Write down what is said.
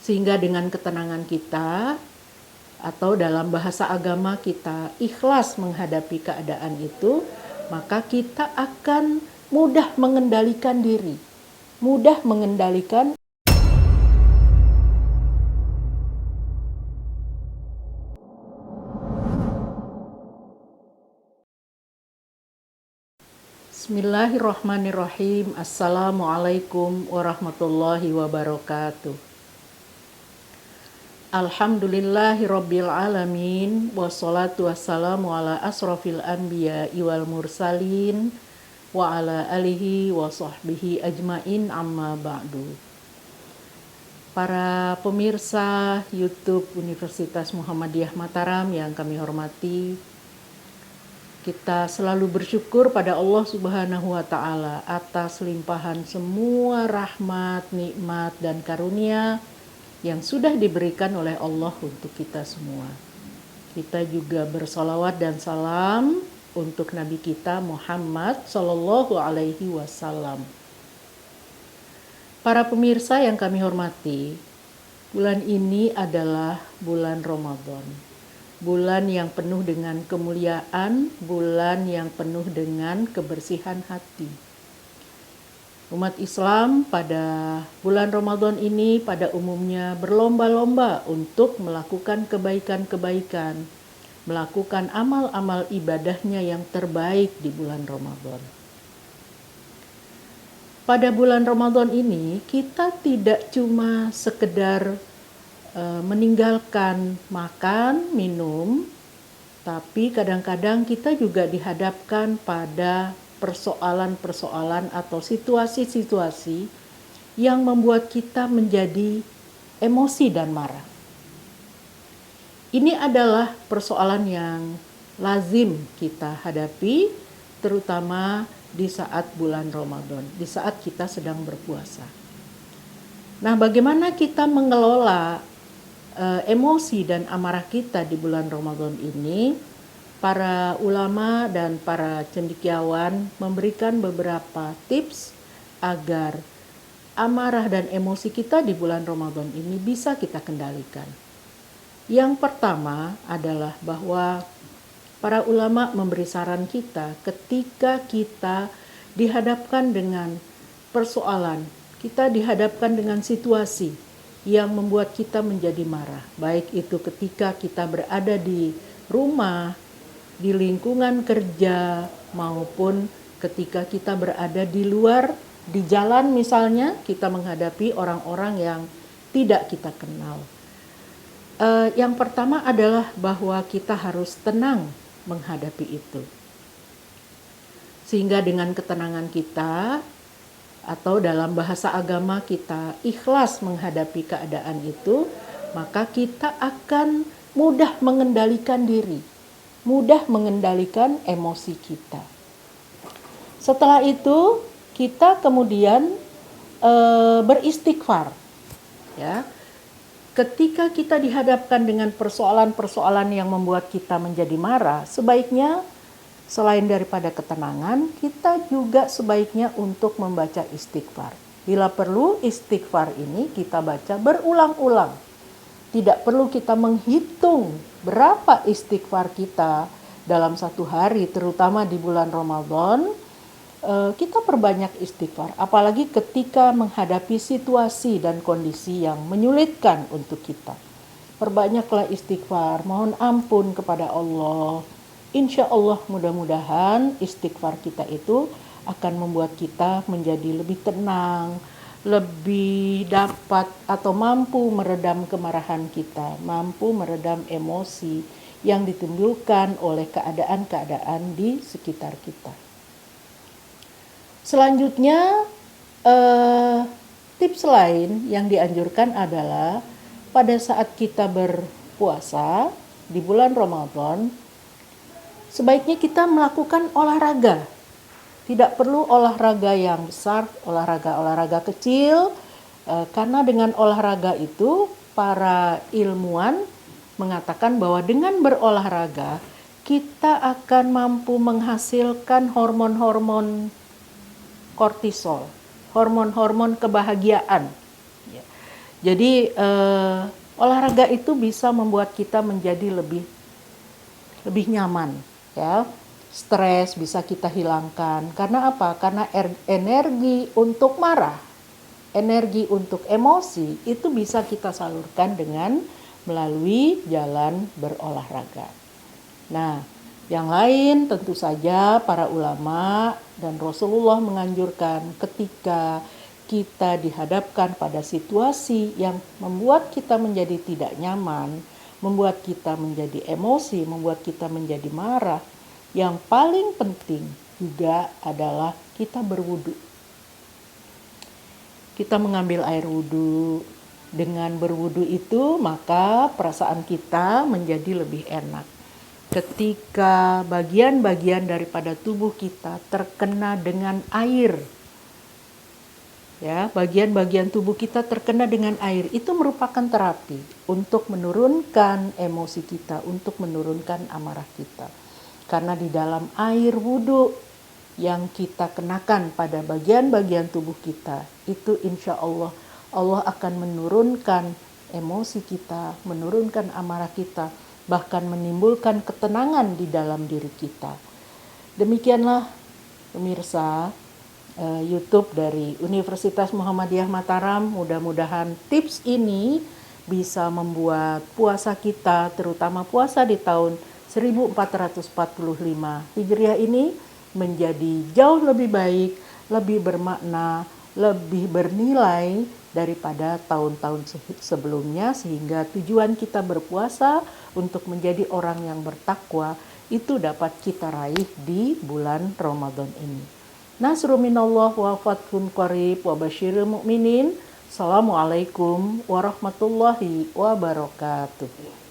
Sehingga dengan ketenangan kita, atau dalam bahasa agama kita ikhlas menghadapi keadaan itu, maka kita akan mudah mengendalikan diri, mudah mengendalikan. Bismillahirrahmanirrahim. Assalamualaikum warahmatullahi wabarakatuh. Alhamdulillahirabbil alamin, wassalatu wassalamu ala asrofil anbiya wal mursalin wa ala alihi wa sahbihi ajmain, amma ba'du. Para pemirsa YouTube Universitas Muhammadiyah Mataram yang kami hormati, kita selalu bersyukur pada Allah Subhanahu wa Ta'ala atas limpahan semua rahmat, nikmat, dan karunia yang sudah diberikan oleh Allah untuk kita semua. Kita juga bersalawat dan salam untuk Nabi kita Muhammad Sallallahu Alaihi Wasallam. Para pemirsa yang kami hormati, bulan ini adalah bulan Ramadan. Bulan yang penuh dengan kemuliaan, bulan yang penuh dengan kebersihan hati. Umat Islam pada bulan Ramadan ini pada umumnya berlomba-lomba untuk melakukan kebaikan-kebaikan, melakukan amal-amal ibadahnya yang terbaik di bulan Ramadan. Pada bulan Ramadan ini kita tidak cuma sekedar meninggalkan makan, minum, tapi kadang-kadang kita juga dihadapkan pada persoalan-persoalan atau situasi-situasi yang membuat kita menjadi emosi dan marah. Ini adalah persoalan yang lazim kita hadapi, terutama di saat bulan Ramadan, di saat kita sedang berpuasa. Nah, bagaimana kita mengelola emosi dan amarah kita di bulan Ramadan ini? Para ulama dan para cendekiawan memberikan beberapa tips agar amarah dan emosi kita di bulan Ramadan ini bisa kita kendalikan. Yang pertama adalah bahwa para ulama memberi saran kita ketika kita dihadapkan dengan persoalan, kita dihadapkan dengan situasi yang membuat kita menjadi marah, baik itu ketika kita berada di rumah, di lingkungan kerja, maupun ketika kita berada di luar, di jalan misalnya, kita menghadapi orang-orang yang tidak kita kenal. Yang pertama adalah bahwa kita harus tenang menghadapi itu. Sehingga dengan ketenangan kita, atau dalam bahasa agama kita ikhlas menghadapi keadaan itu, maka kita akan mudah mengendalikan diri, mudah mengendalikan emosi kita. Setelah itu kita kemudian beristighfar, ya. Ketika kita dihadapkan dengan persoalan-persoalan yang membuat kita menjadi marah, sebaiknya selain daripada ketenangan, kita juga sebaiknya untuk membaca istighfar. Bila perlu, istighfar ini kita baca berulang-ulang. Tidak perlu kita menghitung berapa istighfar kita dalam satu hari, terutama di bulan Ramadan. Kita perbanyak istighfar, apalagi ketika menghadapi situasi dan kondisi yang menyulitkan untuk kita. Perbanyaklah istighfar, mohon ampun kepada Allah. Insya Allah mudah-mudahan istighfar kita itu akan membuat kita menjadi lebih tenang, lebih dapat atau mampu meredam kemarahan kita, mampu meredam emosi yang ditimbulkan oleh keadaan-keadaan di sekitar kita. Selanjutnya, tips lain yang dianjurkan adalah pada saat kita berpuasa di bulan Ramadan, sebaiknya kita melakukan olahraga. Tidak perlu olahraga yang besar, olahraga kecil, karena dengan olahraga itu para ilmuwan mengatakan bahwa dengan berolahraga kita akan mampu menghasilkan hormon-hormon kortisol, hormon-hormon kebahagiaan. Jadi olahraga itu bisa membuat kita menjadi lebih nyaman, ya. Stres bisa kita hilangkan. Karena apa? Karena energi untuk marah, energi untuk emosi itu bisa kita salurkan dengan melalui jalan berolahraga. Nah, yang lain tentu saja para ulama dan Rasulullah menganjurkan ketika kita dihadapkan pada situasi yang membuat kita menjadi tidak nyaman, membuat kita menjadi emosi, membuat kita menjadi marah, yang paling penting juga adalah kita berwudu. Kita mengambil air wudu. Dengan berwudu itu maka perasaan kita menjadi lebih enak. Ketika bagian-bagian daripada tubuh kita terkena dengan air, ya, bagian-bagian tubuh kita terkena dengan air, itu merupakan terapi untuk menurunkan emosi kita, untuk menurunkan amarah kita. Karena di dalam air wudhu yang kita kenakan pada bagian-bagian tubuh kita, itu insya Allah, Allah akan menurunkan emosi kita, menurunkan amarah kita, bahkan menimbulkan ketenangan di dalam diri kita. Demikianlah pemirsa YouTube dari Universitas Muhammadiyah Mataram. Mudah-mudahan tips ini bisa membuat puasa kita, terutama puasa di tahun 1445 Hijriah ini menjadi jauh lebih baik, lebih bermakna, lebih bernilai daripada tahun-tahun sebelumnya, sehingga tujuan kita berpuasa untuk menjadi orang yang bertakwa itu dapat kita raih di bulan Ramadan ini. Nasrun minallah wa fathun qarib wa basyiril mu'minin. Assalamualaikum warahmatullahi wabarakatuh.